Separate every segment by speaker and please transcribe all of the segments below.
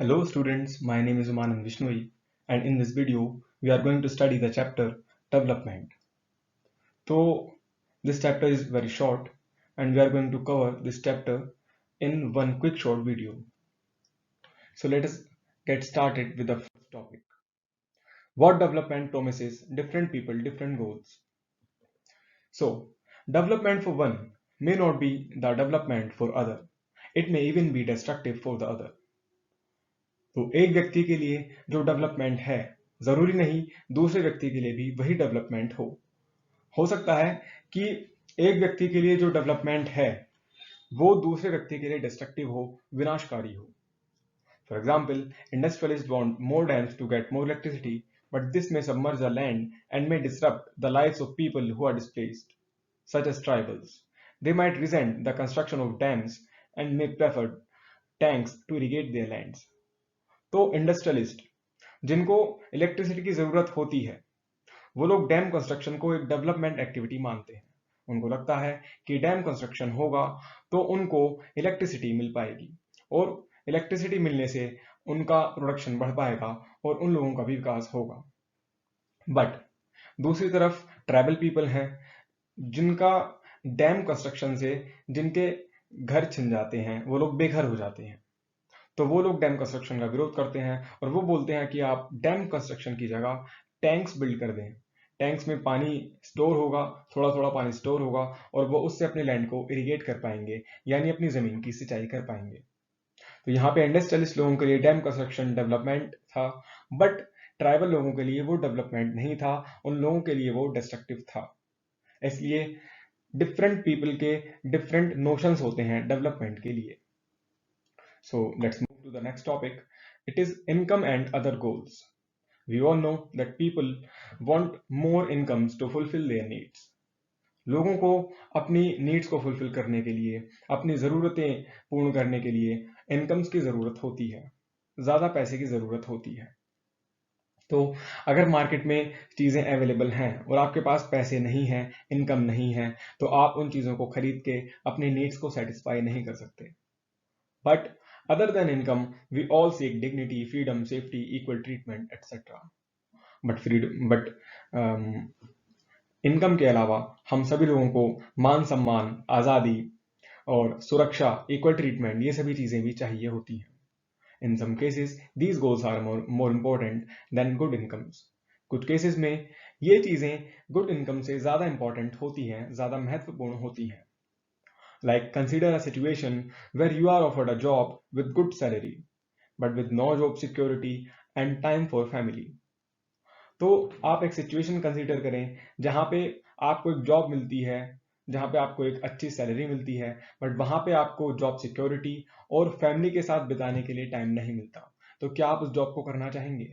Speaker 1: Hello students, my name is Umanand Vishnoi and in this video we are going to study the chapter development. So this chapter is very short and we are going to cover this chapter in one quick short video. So let us get started with the first topic. What development promises different people different goals? So development for one may not be the development for other. It may even be destructive for the other. तो एक व्यक्ति के लिए जो development है जरूरी नहीं दूसरे व्यक्ति के लिए भी वही डेवलपमेंट हो सकता है कि एक व्यक्ति के लिए जो डेवलपमेंट है वो दूसरे व्यक्ति के लिए डिस्ट्रक्टिव हो विनाशकारी हो for example industrialist want more dams to get more electricity but this may submerge the land and may disrupt the lives of people who are displaced such as tribals. They might resent the construction of dams and may prefer tanks to irrigate their lands. तो industrialist जिनको electricity की जरूरत होती है वो लोग dam construction को एक डेवलपमेंट एक्टिविटी मानते हैं उनको लगता है कि डैम कंस्ट्रक्शन होगा तो उनको इलेक्ट्रिसिटी मिल पाएगी और इलेक्ट्रिसिटी मिलने से उनका प्रोडक्शन बढ़ पाएगा और उन लोगों का भी विकास होगा बट दूसरी तरफ ट्राइबल पीपल हैं जिनका डैम कंस्ट्रक्शन से जिनके घर छिन जाते हैं वो लोग बेघर हो जाते हैं तो वो लोग डैम कंस्ट्रक्शन का विरोध करते हैं और वो बोलते हैं कि आप डैम कंस्ट्रक्शन की जगह टैंक्स बिल्ड कर दें टैंक्स में पानी स्टोर होगा थोड़ा थोड़ा पानी स्टोर होगा और वो उससे अपने लैंड को इरिगेट कर पाएंगे यानी अपनी जमीन की सिंचाई कर पाएंगे तो यहाँ पे इंडस्ट्रियलिस्ट लोगों के लिए डैम कंस्ट्रक्शन डेवलपमेंट था बट ट्राइबल लोगों के लिए वो डेवलपमेंट नहीं था उन लोगों के लिए वो डिस्ट्रक्टिव था इसलिए डिफरेंट पीपल के डिफरेंट नोशंस होते हैं डेवलपमेंट के लिए So let's move to the next topic. It is income and other goals. We all know that people want more incomes to fulfill their needs. लोगों को अपनी नीड्स को fulfil करने के लिए अपनी ज़रूरतें पूर्ण करने के लिए इनकम्स की ज़रूरत होती है ज़्यादा पैसे की ज़रूरत होती है तो अगर मार्केट में चीज़ें अवेलेबल हैं और आपके पास पैसे नहीं हैं इनकम नहीं है तो आप उन चीज़ों को खरीद के अपनी नीड्स को सेटिस्फाई नहीं कर सकते but other than income, we all seek dignity, freedom, safety, equal treatment, etc. But income के अलावा हम सभी लोगों को मान सम्मान आज़ादी और सुरक्षा इक्वल ट्रीटमेंट ये सभी चीज़ें भी चाहिए होती हैं in some cases these goals are more important than good incomes कुछ केसेस में ये चीज़ें गुड इनकम से ज़्यादा इम्पोर्टेंट होती हैं ज़्यादा महत्वपूर्ण होती हैं Like consider a situation where you are offered a job with good salary, but with no job security and time for family. तो आप एक सिचुएशन कंसीडर करें जहां पे आपको एक जॉब मिलती है जहां पे आपको एक अच्छी सैलरी मिलती है बट वहां पे आपको जॉब सिक्योरिटी और फैमिली के साथ बिताने के लिए टाइम नहीं मिलता तो क्या आप उस जॉब को करना चाहेंगे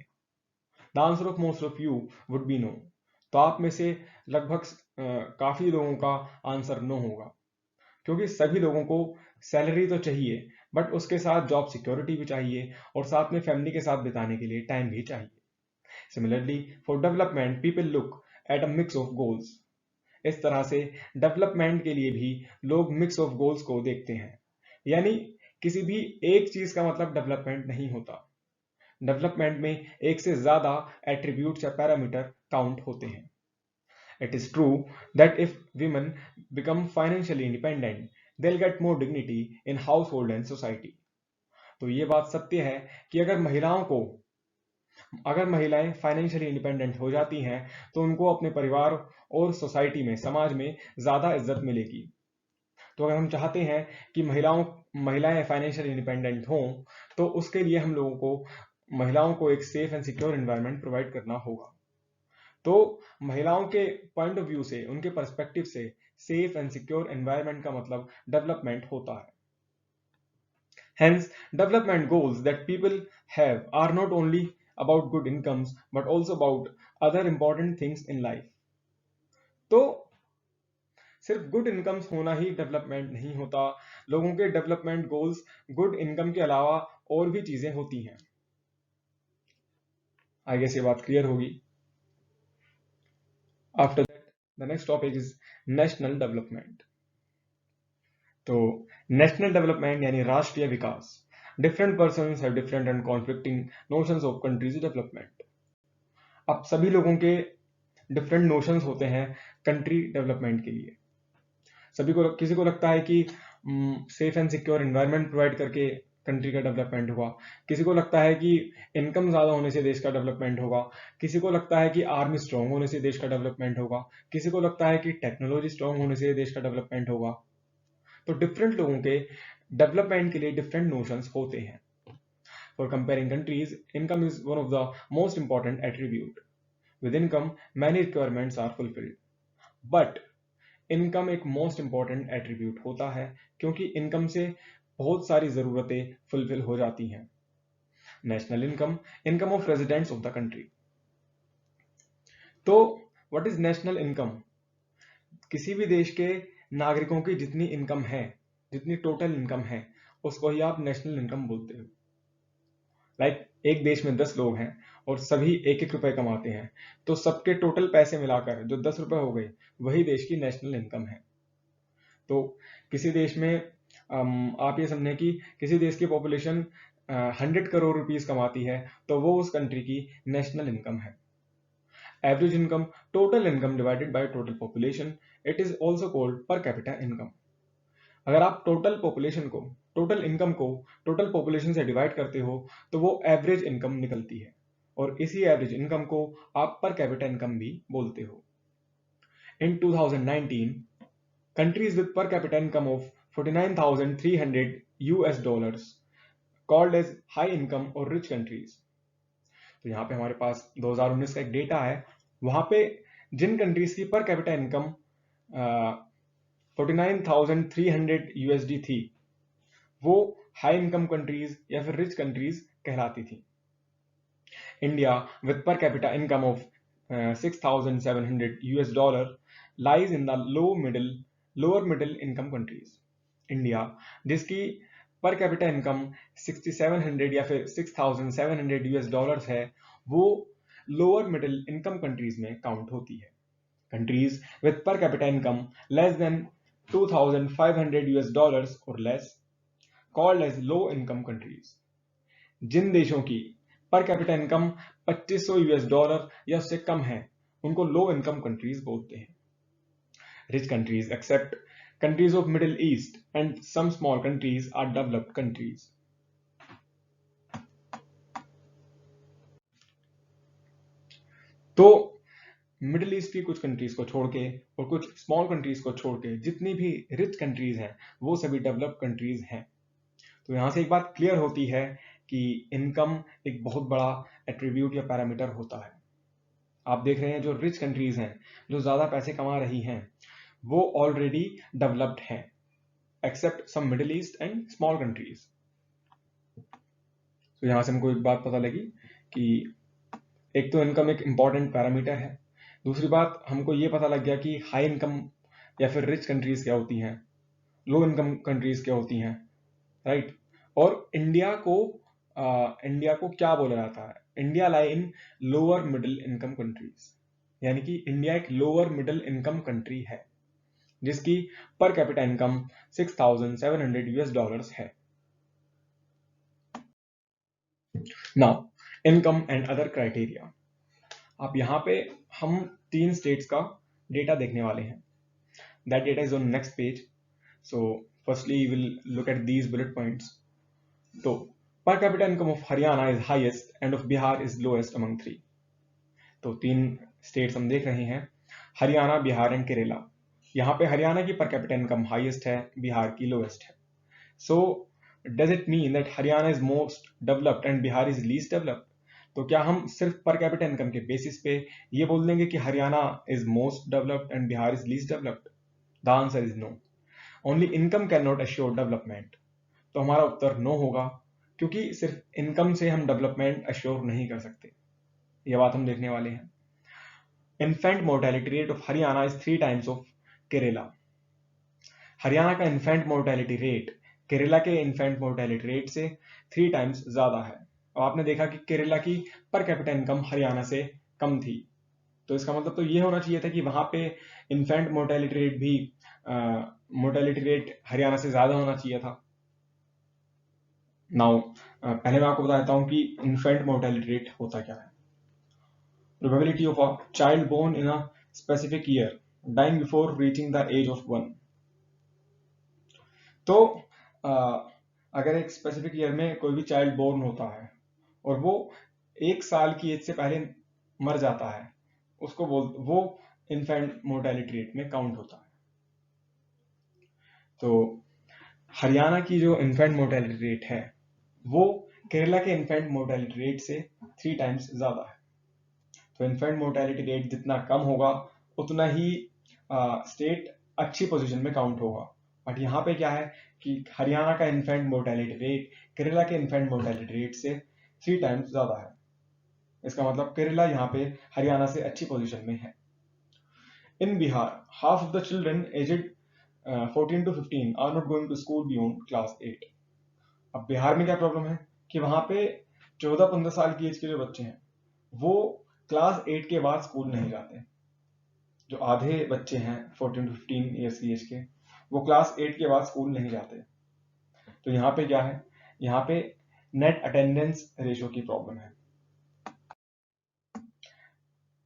Speaker 1: the answer of most of you would be no तो आप में से लगभग काफी लोगों का आंसर नो होगा क्योंकि सभी लोगों को सैलरी तो चाहिए बट उसके साथ जॉब सिक्योरिटी भी चाहिए और साथ में फैमिली के साथ बिताने के लिए टाइम भी चाहिए similarly for development people look at a mix of goals इस तरह से डेवलपमेंट के लिए भी लोग मिक्स ऑफ गोल्स को देखते हैं यानी किसी भी एक चीज का मतलब डेवलपमेंट नहीं होता डेवलपमेंट में एक से ज्यादा एट्रीब्यूट्स या पैरामीटर काउंट होते हैं It is true that if women become financially independent, they'll get more dignity in household and society. तो ये बात सत्य है कि अगर महिलाएं फाइनेंशियली इंडिपेंडेंट हो जाती हैं तो उनको अपने परिवार और सोसाइटी में समाज में ज्यादा इज्जत मिलेगी तो अगर हम चाहते हैं कि महिलाएं फाइनेंशियली इंडिपेंडेंट हों तो उसके लिए हम लोगों को महिलाओं को एक safe and secure environment provide करना होगा तो महिलाओं के पॉइंट ऑफ व्यू से उनके पर्सपेक्टिव से सेफ एंड सिक्योर एनवायरनमेंट का मतलब डेवलपमेंट होता है Hence, development goals that people have are not only about good incomes but also about other important things in life. तो सिर्फ गुड इनकम्स होना ही डेवलपमेंट नहीं होता लोगों के डेवलपमेंट गोल्स गुड इनकम के अलावा और भी चीजें होती हैं आगे से बात क्लियर होगी After that, the next topic is national development. तो नेशनल डेवलपमेंट यानी राष्ट्रीय विकास Different persons have different and conflicting notions of country's development. अब सभी लोगों के डिफरेंट नोशंस होते हैं कंट्री डेवलपमेंट के लिए। किसी को लगता है कि safe and secure environment provide करके कंट्री का डेवलपमेंट होगा, किसी को लगता है कि इनकम ज़्यादा होने से देश का डेवलपमेंट होगा, किसी को लगता है कि आर्मी स्ट्रांग होने से देश का डेवलपमेंट होगा, किसी को लगता है कि टेक्नोलॉजी स्ट्रांग होने से देश का डेवलपमेंट होगा। तो डिफरेंट लोगों के डेवलपमेंट के लिए डिफरेंट नोशंस होते हैं। For comparing countries, income is one of the most important attribute. With income many requirements are fulfilled, but income एक मोस्ट इंपॉर्टेंट एट्रीब्यूट होता है क्योंकि इनकम से बहुत सारी जरूरतें फुलफिल हो जाती हैं। National income, income of residents of the country. तो व्हाट इज नेशनल इनकम? किसी भी देश के नागरिकों की जितनी इनकम है, जितनी टोटल इनकम है, उसको ही आप नेशनल इनकम बोलते हो। लाइक एक देश में 10 लोग हैं और सभी 1-1 रुपए कमाते हैं, तो सबके टोटल पैसे मिलाकर जो 10 रुपए हो गए, वही देश की नेशनल इनकम है। तो किसी देश में आप ये समझें कि किसी देश की पॉपुलेशन 100 करोड़ रुपीस कमाती है, तो वो उस कंट्री की नेशनल इनकम है। Average income, total income divided by total population, it is also called पर कैपिटा इनकम। अगर आप टोटल इनकम को टोटल पॉपुलेशन से डिवाइड करते हो, तो वो एवरेज इनकम निकलती है, और इसी एवरेज इनकम को आप पर कैपिटा इनकम भी बोलते हो। इन 2019, countries with per capita income of $49,300 called as high income or rich countries। तो यहाँ पे हमारे पास 2019 का एक डेटा है, वहां पे जिन कंट्रीज की पर कैपिटा इनकम 49,300 USD थी, वो हाई इनकम कंट्रीज या फिर रिच कंट्रीज कहलाती थी। India with per capita income of $6,700 lies in the lower middle income countries। India जिसकी पर कैपिटा इनकम 6700 या फिर $6,700 है, वो लोअर मिडिल इनकम कंट्रीज में काउंट होती है। Countries with per capita income less than $2,500 और less called as low income countries. जिन देशों की पर कैपिटा इनकम $2,500 या उससे कम है, उनको लो इनकम कंट्रीज बोलते हैं। Rich countries except countries of Middle East and some small countries are developed countries। तो मिडिल ईस्ट की कुछ कंट्रीज को छोड़ के और कुछ स्मॉल कंट्रीज को छोड़ के जितनी भी रिच कंट्रीज हैं, वो सभी डेवलप्ड कंट्रीज हैं। तो यहां से एक बात क्लियर होती है कि इनकम एक बहुत बड़ा एट्रीब्यूट या पैरामीटर होता है। आप देख रहे हैं जो रिच कंट्रीज हैं, जो ज्यादा पैसे कमा रही हैं, वो ऑलरेडी डेवलप्ड हैं, except some Middle East and small countries. तो यहां से हमको एक बात पता लगी कि एक तो इनकम एक इंपॉर्टेंट पैरामीटर है, दूसरी बात हमको ये पता लग गया कि हाई इनकम या फिर रिच कंट्रीज क्या होती हैं, लो इनकम कंट्रीज क्या होती हैं, राइट। और इंडिया को क्या बोला जाता है? इंडिया लाई इन लोअर मिडिल इनकम कंट्रीज, यानी कि इंडिया एक लोअर मिडिल इनकम कंट्री है जिसकी पर कैपिटा इनकम $6,700 है। Now income and other criteria. आप यहाँ पे हम 3 स्टेट्स का डेटा देखने वाले हैं। That data is on next page. So firstly will look at these bullet points. तो per capita income of Haryana is highest and of Bihar is lowest among 3। तो 3 स्टेट्स हम देख रहे हैं, हरियाणा, बिहार एंड केरला। यहाँ पे हरियाणा की पर कैपिटा इनकम हाईएस्ट है, बिहार की लोएस्ट है। So does it mean that Haryana is most developed and Bihar is least developed? तो क्या हम सिर्फ पर कैपिटा इनकम के बेसिस पे ये बोल देंगे कि Haryana is most developed and Bihar is least developed? The answer is no. Only income can not assure development. तो हमारा उत्तर नो होगा, क्योंकि सिर्फ इनकम से हम डेवलपमेंट एश्योर नहीं कर सकते। ये बात हम देखने वाले हैं। Infant mortality rate of Haryana is 3 times of Kerala. Haryana का इन्फेंट मोर्टेलिटी रेट केरला के इन्फेंट मोर्टेलिटी रेट से 3 टाइम्स ज्यादा है। और आपने देखा कि केरला की पर कैपिटा इनकम हरियाणा से कम थी, तो इसका मतलब तो ये होना चाहिए था कि वहां पे इन्फेंट मोर्टेलिटी रेट हरियाणा से ज्यादा होना चाहिए था। नाउ पहले मैं आपको बता देता हूँ कि इन्फेंट मोर्टेलिटी रेट होता क्या है। Probability of a child born in a specific year dying before reaching the age of 1। तो अगर एक स्पेसिफिक ईयर में कोई भी चाइल्ड बोर्न होता है और वो 1 साल की एज से पहले मर जाता है, उसको वो इन्फेंट मोर्टेलिटी रेट में काउंट होता है। तो हरियाणा की जो इन्फेंट मोर्टेलिटी रेट है वो केरला के इन्फेंट मोर्टेलिटी रेट से 3 टाइम्स ज्यादा है। तो इन्फेंट मोर्टेलिटी रेट जितना कम होगा उतना ही स्टेट अच्छी पोजीशन में काउंट होगा। बट यहाँ पे क्या है कि हरियाणा का इन्फेंट मोर्टेलिटी रेट केरला के इन्फेंट मोर्टेलिटी रेट से 3 टाइम्स ज्यादा है। इसका मतलब केरला यहाँ पे हरियाणा से अच्छी पोजीशन में है। इन Bihar half of the children aged 14 to 15 are not going to school beyond class 8। अब बिहार में क्या प्रॉब्लम है कि वहां पे 14-15 साल की एज के जो बच्चे हैं वो क्लास 8 के बाद स्कूल नहीं जाते। जो आधे बच्चे हैं 14 to 15 ईयर्स की एज के, वो क्लास 8 के बाद स्कूल नहीं जाते। तो यहाँ पे क्या है, यहाँ पे नेट अटेंडेंस रेशियो की प्रॉब्लम है।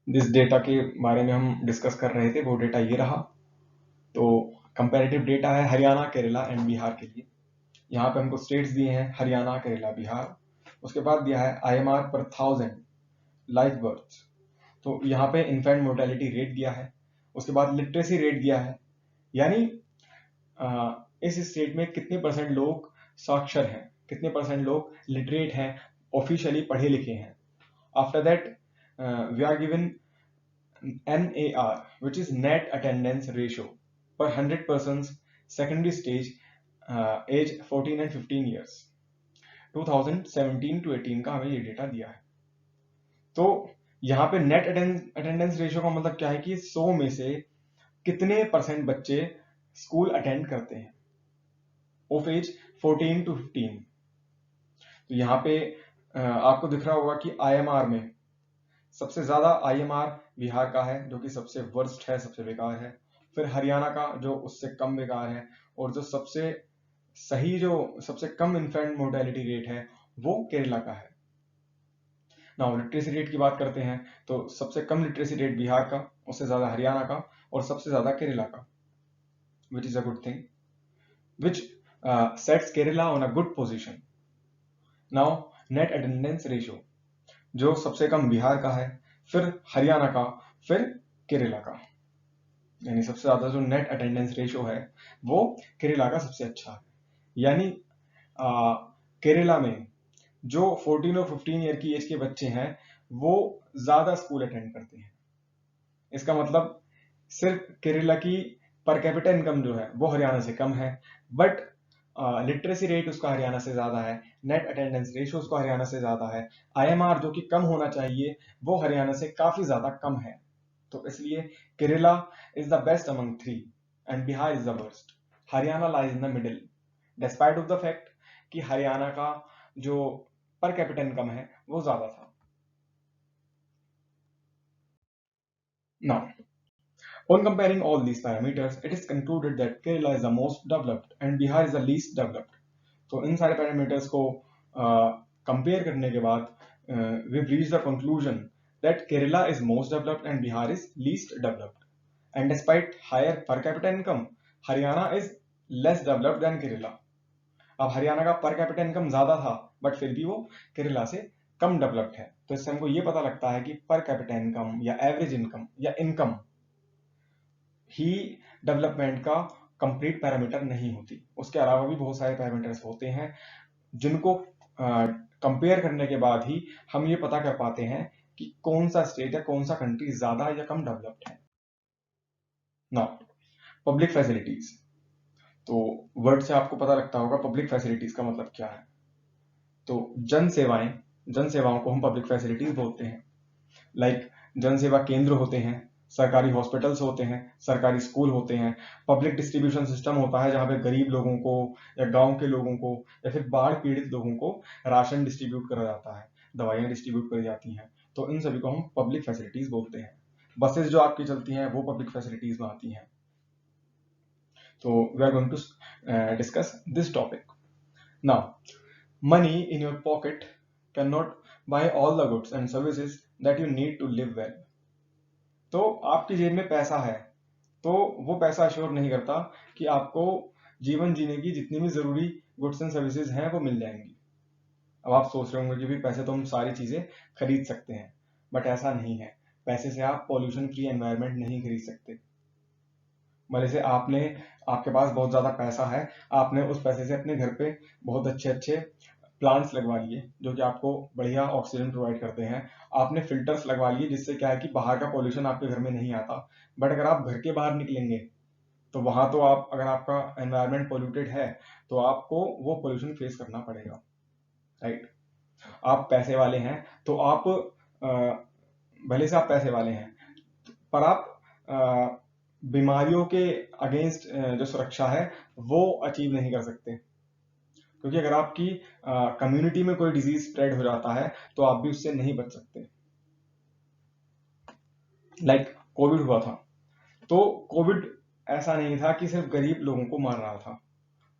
Speaker 1: जिस डेटा के बारे में हम डिस्कस कर रहे थे वो डेटा ये रहा। तो कंपैरेटिव डेटा है हरियाणा, केरला एंड बिहार के लिए। यहाँ पे हमको स्टेट्स दिए हैं हरियाणा, केरला, बिहार। उसके बाद दिया है IMR पर 1000 लाइव बर्थ। तो यहाँ पे इन्फेंट मोर्टेलिटी रेट दिया है। उसके बाद लिटरेसी रेट दिया है, यानी इस स्टेट में कितने परसेंट लोग साक्षर हैं, कितने परसेंट लोग लिटरेट हैं, ऑफिशियली पढ़े लिखे हैं। After that we are given NAR which is net attendance ratio per 100 persons secondary stage age 14 and 15 years 2017 to 18 का हमें ये डेटा दिया है। तो यहाँ पे नेट अटेंडेंस रेशियो का मतलब क्या है कि 100 में से कितने परसेंट बच्चे स्कूल अटेंड करते हैं ऑफ एज 14 to 15। तो यहाँ पे आपको दिख रहा होगा कि IMR में सबसे ज्यादा IMR बिहार का है जो कि सबसे वर्स्ट है, सबसे बेकार है। फिर हरियाणा का जो उससे कम बेकार है, और जो सबसे सही, जो सबसे कम इन्फेंट मोर्टेलिटी रेट है वो केरला का है। नाउ लिटरेसी रेट की बात करते हैं तो सबसे कम लिटरेसी रेट बिहार का, उससे ज्यादा हरियाणा का और सबसे ज्यादा केरला का, which is a good thing, which sets Kerala on a good position. Now net attendance ratio जो सबसे कम बिहार का है, फिर हरियाणा का, फिर केरला का, यानी सबसे ज्यादा जो नेट अटेंडेंस रेशियो है वो केरला का सबसे अच्छा है। यानी केरला में जो 14 और 15 ईयर की एज के बच्चे हैं वो ज्यादा स्कूल अटेंड करते हैं। इसका मतलब सिर्फ केरला की पर कैपिटा इनकम जो है वो हरियाणा से कम है, बट लिटरेसी रेट उसका हरियाणा से ज्यादा है, नेट अटेंडेंस रेशियो उसका हरियाणा से ज्यादा है, IMR जो कि कम होना चाहिए वो हरियाणा से काफी ज्यादा कम है। तो इसलिए Kerala is the best among 3 and Bihar is the worst. Haryana lies in the middle despite of the fact कि हरियाणा का जो पर कैपिटा इनकम है वो ज्यादा था। Now on comparing all these parameters, it is concluded that Kerala is the most developed and Bihar is the least developed। तो इन सारे पैरामीटर्स को कंपेयर करने के बाद we've reached the conclusion that Kerala is most developed and Bihar is least developed। And despite higher per capita income, Haryana is less developed than Kerala। अब हरियाणा का पर capita income ज्यादा था बट फिर भी वो केरला से कम डेवलप्ड है। तो इससे हमको ये पता लगता है कि पर कैपिटा इनकम या एवरेज इनकम या इनकम ही डेवलपमेंट का कंप्लीट पैरामीटर नहीं होती। उसके अलावा भी बहुत सारे पैरामीटर्स होते हैं जिनको कंपेयर करने के बाद ही हम ये पता कर पाते हैं कि कौन सा स्टेट या कौन सा कंट्री ज्यादा या कम डेवलप्ड है। नाउ पब्लिक फैसिलिटीज, तो वर्ड से आपको पता लगता होगा पब्लिक फैसिलिटीज का मतलब क्या है। तो जन सेवाओं को हम पब्लिक फैसिलिटीज बोलते हैं। लाइक जन सेवा केंद्र होते हैं, सरकारी हॉस्पिटल्स होते हैं, सरकारी स्कूल होते हैं, पब्लिक डिस्ट्रीब्यूशन सिस्टम होता है जहां पे गरीब लोगों को या गांव के लोगों को या फिर बाढ़ पीड़ित लोगों को राशन डिस्ट्रीब्यूट करा जाता है, दवाइयां डिस्ट्रीब्यूट करी जाती हैं। तो इन सभी को हम पब्लिक फैसिलिटीज बोलते हैं। बसेस जो आपकी चलती हैं वो पब्लिक फैसिलिटीज में आती हैं। तो we are going to discuss this topic now. Money in your pocket cannot buy all the goods and services that you need to live well. तो आपकी जेब में पैसा है, तो वो पैसा अश्योर नहीं करता कि आपको जीवन जीने की जितनी भी जरूरी गुड्स एंड सर्विसेज हैं वो मिल जाएंगी। अब आप सोच रहे होंगे कि भी पैसे तो हम सारी चीजें खरीद सकते हैं, बट ऐसा नहीं है। पैसे से आप पॉल्यूशन फ्री एनवायरनमेंट नहीं खरीद सकते। भले से आपके पास बहुत ज्यादा पैसा है, आपने उस पैसे से अपने घर पे बहुत अच्छे अच्छे प्लांट्स लगवा लिए जो कि आपको बढ़िया ऑक्सीजन प्रोवाइड करते हैं, आपने फिल्टर्स लगवा लिए जिससे क्या है कि बाहर का पॉल्यूशन आपके घर में नहीं आता। बट अगर आप घर के बाहर निकलेंगे तो वहां तो आप, अगर आपका एनवायरनमेंट पोल्यूटेड है तो आपको वो पोल्यूशन फेस करना पड़ेगा, राइट। आप पैसे वाले हैं तो आप भले से आप पैसे वाले हैं, पर आप बीमारियों के अगेंस्ट जो सुरक्षा है वो अचीव नहीं कर सकते, क्योंकि अगर आपकी कम्युनिटी में कोई डिजीज स्प्रेड हो जाता है तो आप भी उससे नहीं बच सकते। लाइक कोविड हुआ था, तो कोविड ऐसा नहीं था कि सिर्फ गरीब लोगों को मार रहा था।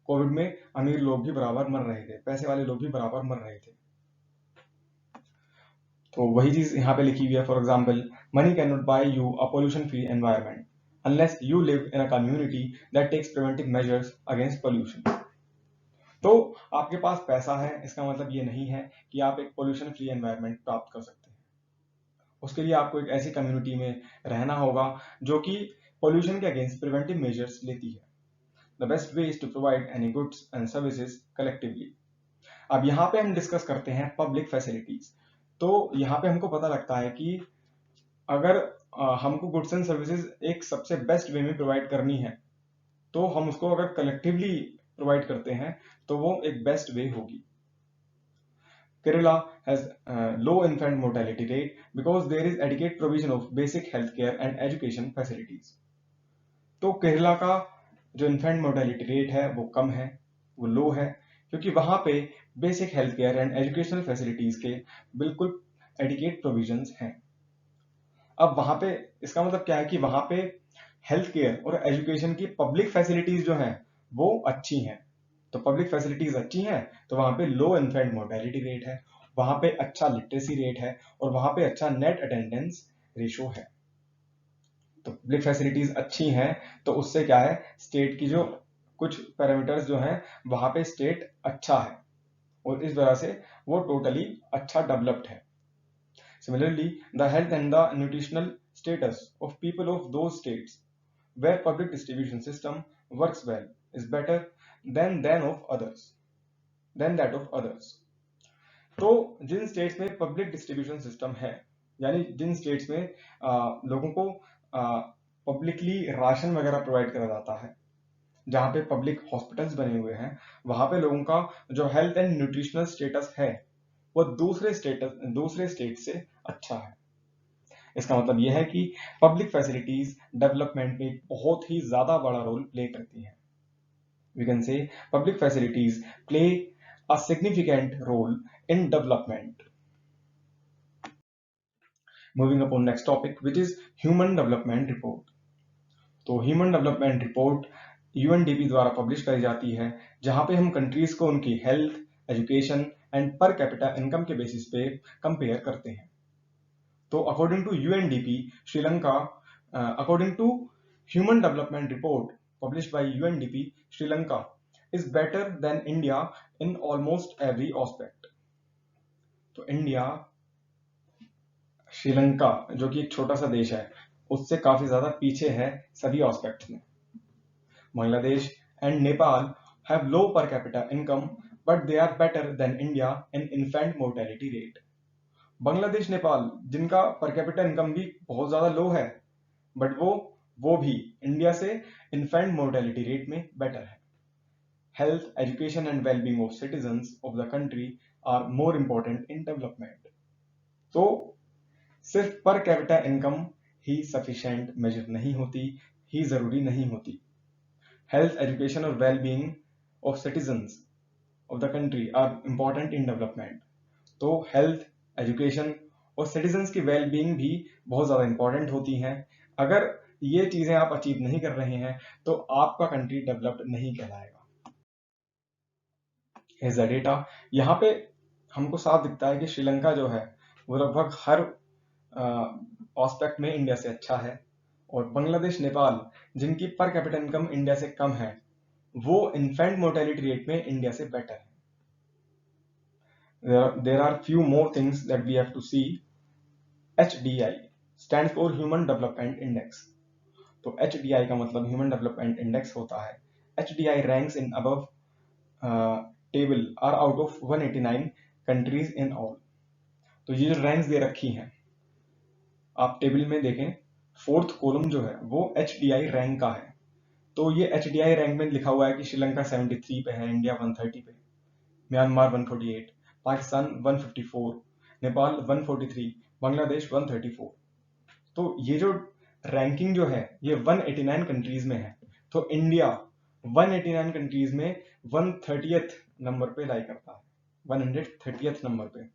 Speaker 1: कोविड में अमीर लोग भी बराबर मर रहे थे, पैसे वाले लोग भी बराबर मर रहे थे। तो वही चीज यहाँ पे लिखी हुई है। For example, money can not buy you a pollution free environment unless you live in a community that takes preventive measures against pollution. तो आपके पास पैसा है, इसका मतलब ये नहीं है कि आप एक पोल्यूशन फ्री एनवायरनमेंट प्राप्त कर सकते हैं। उसके लिए आपको एक ऐसी कम्युनिटी में रहना होगा जो कि पोल्यूशन के अगेंस्ट प्रिवेंटिव मेजर्स लेती है। The best way is to provide any goods and services collectively. अब यहाँ पे हम डिस्कस करते हैं पब्लिक फैसिलिटीज। तो यहाँ पे हमको पता लगता है कि अगर हमको गुड्स एंड सर्विसेज एक सबसे बेस्ट वे में प्रोवाइड करनी है तो हम उसको अगर कलेक्टिवली प्रोवाइड करते हैं तो वो एक बेस्ट वे होगी। Kerala has low infant mortality rate because there is adequate provision of basic healthcare and education facilities. तो केरला का जो इन्फेंट मोर्टेलिटी रेट है वो कम है, वो लो है, क्योंकि वहां पे basic health care and educational facilities के बिल्कुल एडिकेट प्रोविजंस हैं। अब वहां पे इसका मतलब क्या है कि वहां पे हेल्थ केयर और एजुकेशन की पब्लिक फैसिलिटीज जो हैं वो अच्छी हैं। तो पब्लिक फैसिलिटीज अच्छी हैं तो वहां पे लो इन्फेंट मोर्टेलिटी रेट है, वहां पे अच्छा लिटरेसी रेट है और वहां पे अच्छा नेट अटेंडेंस रेशो है। तो पब्लिक फैसिलिटीज अच्छी हैं तो उससे क्या है, स्टेट की जो कुछ पैरामीटर्स जो हैं वहां पे स्टेट अच्छा है और इस वजह से वो टोटली अच्छा डेवलप्ड है। Similarly, the health and the nutritional status of people of those states where public distribution system works well is better than of others than that of others. तो जिन स्टेट्स में पब्लिक डिस्ट्रीब्यूशन सिस्टम है, यानी जिन states में लोगों को publicly ration वगैरह provide करा जाता है, जहां पे पब्लिक हॉस्पिटल्स बने हुए हैं, वहां पे लोगों का जो हेल्थ एंड न्यूट्रिशनल स्टेटस है वो दूसरे स्टेट से अच्छा है। इसका मतलब यह है कि पब्लिक फैसिलिटीज डेवलपमेंट में बहुत ही ज्यादा बड़ा रोल प्ले करती हैं। We can say public facilities play a significant role in development. Moving upon next topic which is human development report. तो ह्यूमन डेवलपमेंट रिपोर्ट यूएनडीपी द्वारा पब्लिश करी जाती है, जहां पे हम कंट्रीज को उनकी health, education and per capita income के बेसिस पे कंपेयर करते हैं। तो according to UNDP Sri Lanka, according to human development report published by UNDP, Sri Lanka is better than India in almost every aspect. तो इंडिया श्रीलंका जो कि एक छोटा सा देश है उससे काफी ज्यादा पीछे है सभी एस्पेक्ट्स में। Bangladesh and Nepal have low per capita income but they are better than India in infant mortality rate. Bangladesh Nepal जिनका पर कैपिटा इनकम भी बहुत ज्यादा लो है, बट वो भी इंडिया से इन्फेंट मोर्टेलिटी रेट में बेटर है। Health, education and wellbeing of citizens of the country are more important in development. तो सिर्फ पर कैपिटा इनकम ही सफिशिएंट मेजर नहीं होती, ही जरूरी नहीं होती। हेल्थ, एजुकेशन और wellbeing of citizens of the country are important in development. तो हेल्थ, एजुकेशन और सिटीजन्स की वेलबींग भी बहुत ज्यादा इंपॉर्टेंट होती हैं। अगर ये चीजें आप अचीव नहीं कर रहे हैं तो आपका कंट्री डेवलप्ड नहीं कहलाएगा। Is the data. यहाँ पे हमको साफ दिखता है कि श्रीलंका जो है वो लगभग हर एस्पेक्ट में इंडिया से अच्छा है, और बांग्लादेश, नेपाल जिनकी पर कैपिटा इनकम इंडिया से कम है, वो इन्फेंट मोर्टेलिटी रेट में इंडिया से बेटर है। There are few more things that we have to see. HDI stands for Human Development Index. तो HDI का मतलब Human Development Index होता है। HDI ranks in above table are out of 189 countries in all. तो ये जो ranks दे रखी हैं आप टेबल में देखें, फोर्थ कॉलम जो है वो HDI रैंक का है। तो ये HDI रैंक में लिखा हुआ है कि श्रीलंका 73 पे है, इंडिया 130 पे, म्यांमार 148, पाकिस्तान 154, नेपाल 143, बांग्लादेश 134। तो ये जो रैंकिंग जो है ये 189 कंट्रीज में है। तो इंडिया 189 कंट्रीज में 130th नंबर पे लाई करता है, 130th नंबर पे।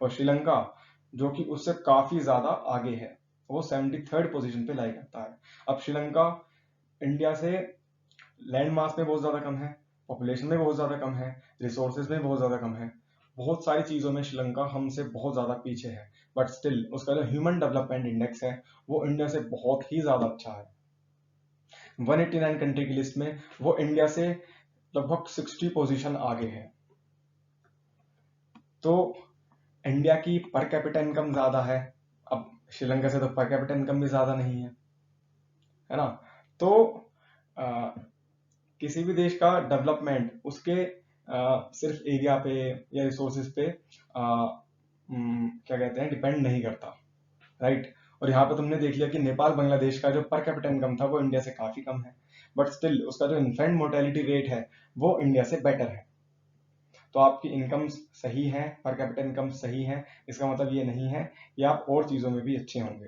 Speaker 1: और श्रीलंका जो कि उससे काफी ज्यादा आगे है, वो 73rd पोजीशन पे लाई करता है। अब श्रीलंका इंडिया से लैंड मास में बहुत ज्यादा कम है, पॉपुलेशन में बहुत ज्यादा कम है, रिसोर्सेज में बहुत ज्यादा कम है, बहुत सारी चीजों में श्रीलंका हमसे बहुत ज्यादा पीछे है, बट स्टिल उसका जो ह्यूमन डेवलपमेंट इंडेक्स है वो इंडिया से बहुत ही ज्यादा अच्छा है। 189 कंट्री की लिस्ट में वो इंडिया से लगभग 60 पोजीशन आगे है। तो इंडिया की पर कैपिटा इनकम ज्यादा है, अब श्रीलंका से तो पर कैपिटा इनकम भी ज्यादा नहीं है ना। तो किसी भी देश का डेवलपमेंट उसके सिर्फ एरिया पे या रिसोर्सेज पे क्या कहते हैं डिपेंड नहीं करता, राइट। और यहाँ पे तुमने देख लिया कि नेपाल बांग्लादेश का जो पर कैपिटा इनकम था वो इंडिया से काफी कम है, बट स्टिल उसका जो इन्फेंट मोर्टेलिटी रेट है वो इंडिया से बेटर है। तो आपकी इनकम सही है, पर कैपिटा इनकम सही है, इसका मतलब ये नहीं है कि आप और चीजों में भी अच्छे होंगे।